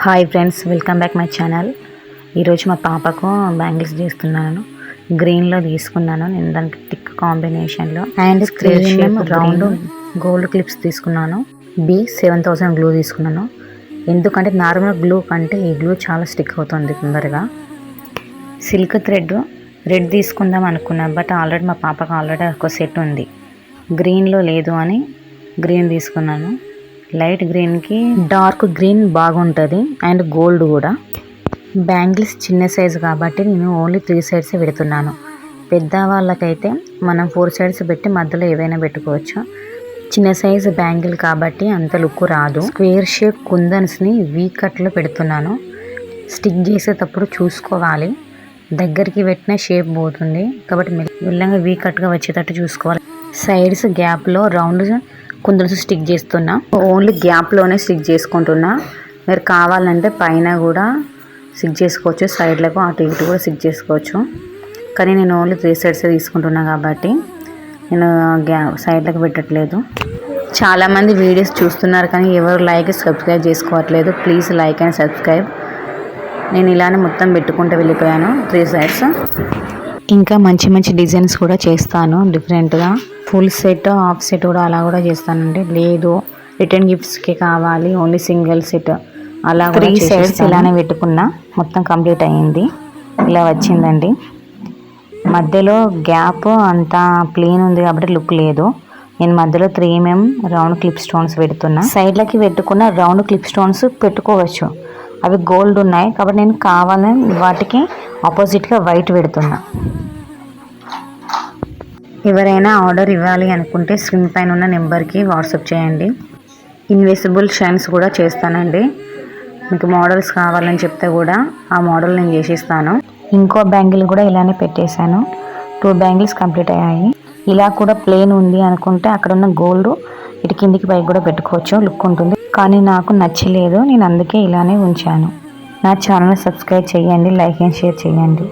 Hi friends, welcome back my channel. ఈరోజు మా పాపకు బ్యాంగిల్స్ చేస్తున్నాను. గ్రీన్లో తీసుకున్నాను నేను, దానికి థిక్ కాంబినేషన్లో and screen round gold clips తీసుకున్నాను. B7000 గ్లూ తీసుకున్నాను. ఎందుకంటే నార్మల్ గ్లూ కంటే ఈ గ్లూ చాలా స్టిక్ అవుతుంది తొందరగా. సిల్క్ థ్రెడ్ రెడ్ తీసుకుందాం అనుకున్నా, బట్ ఆల్రెడీ మా పాపకు ఆల్రెడీ ఒక సెట్ ఉంది. గ్రీన్లో లేదు అని గ్రీన్ తీసుకున్నాను. లైట్ గ్రీన్కి డార్క్ గ్రీన్ బాగుంటుంది అండ్ గోల్డ్ కూడా. బ్యాంగిల్స్ చిన్న సైజు కాబట్టి నేను ఓన్లీ 3 సైడ్స్ పెడుతున్నాను. పెద్దవాళ్ళకైతే మనం 4 సైడ్స్ పెట్టి మధ్యలో ఏవైనా పెట్టుకోవచ్చు. చిన్న సైజు బ్యాంగిల్ కాబట్టి అంత లుక్ రాదు. స్క్వేర్ షేప్ కుందన్స్ని వీ కట్లో పెడుతున్నాను. స్టిక్ చేసేటప్పుడు చూసుకోవాలి, దగ్గరికి పెట్టిన షేప్ పోతుంది కాబట్టి మెల్లగా వీ కట్గా వచ్చేటట్టు చూసుకోవాలి. సైడ్స్ గ్యాప్లో రౌండ్ కుందన్స్ స్టిక్ చేస్తున్నా. ఓన్లీ గ్యాప్లోనే స్టిక్ చేసుకుంటున్నా. మీరు కావాలంటే పైన కూడా స్టిక్ చేసుకోవచ్చు, సైడ్లకు అటు ఇటు కూడా స్టిక్ చేసుకోవచ్చు. కానీ నేను ఓన్లీ 3 సైడ్స్ తీసుకుంటున్నా కాబట్టి నేను సైడ్లకు పెట్టట్లేదు. చాలామంది వీడియోస్ చూస్తున్నారు కానీ ఎవరు లైక్ సబ్స్క్రైబ్ చేసుకోవట్లేదు. Please like and subscribe. నేను ఇలానే మొత్తం పెట్టుకుంటూ వెళ్ళిపోయాను 3 సైడ్స్. ఇంకా మంచి మంచి డిజైన్స్ కూడా చేస్తాను డిఫరెంట్గా. ఫుల్ సెట్, హాఫ్ సెట్ కూడా అలా కూడా చేస్తానండి. లేదు రిటర్న్ గిఫ్ట్స్కి కావాలి ఓన్లీ సింగిల్ సెట్ అలా 3 సైడ్స్ ఇలానే పెట్టుకున్నా. మొత్తం కంప్లీట్ అయ్యింది, ఇలా వచ్చిందండి. మధ్యలో గ్యాప్ అంతా ప్లేన్ ఉంది కాబట్టి లుక్ లేదు. నేను మధ్యలో 3 mm రౌండ్ క్లిప్ స్టోన్స్ పెడుతున్నా. సైడ్లకి పెట్టుకున్న రౌండ్ క్లిప్ స్టోన్స్ పెట్టుకోవచ్చు, అవి గోల్డ్ ఉన్నాయి కాబట్టి నేను కావాలని వాటికి ఆపోజిట్గా వైట్ పెడుతున్నా. ఎవరైనా ఆర్డర్ ఇవ్వాలి అనుకుంటే స్క్రీన్ పైన ఉన్న నెంబర్కి వాట్సాప్ చేయండి. ఇన్విజిబుల్ షైన్స్ కూడా చేస్తానండి. మీకు మోడల్స్ కావాలని చెప్తే కూడా ఆ మోడల్ నేను చేసిస్తాను. ఇంకో బ్యాంగిల్ కూడా ఇలానే పెట్టేశాను. 2 బ్యాంగిల్స్ కంప్లీట్ అయ్యాయి. ఇలా కూడా ప్లేన్ ఉంది అనుకుంటే అక్కడ ఉన్న గోల్డ్ ఇటు కిందికి పైకి కూడా పెట్టుకోవచ్చు, లుక్ ఉంటుంది. కానీ నాకు నచ్చలేదు, నేను అందుకే ఇలానే ఉంచాను. నా ఛానల్ సబ్స్క్రైబ్ చేయండి, లైక్ అండ్ షేర్ చేయండి.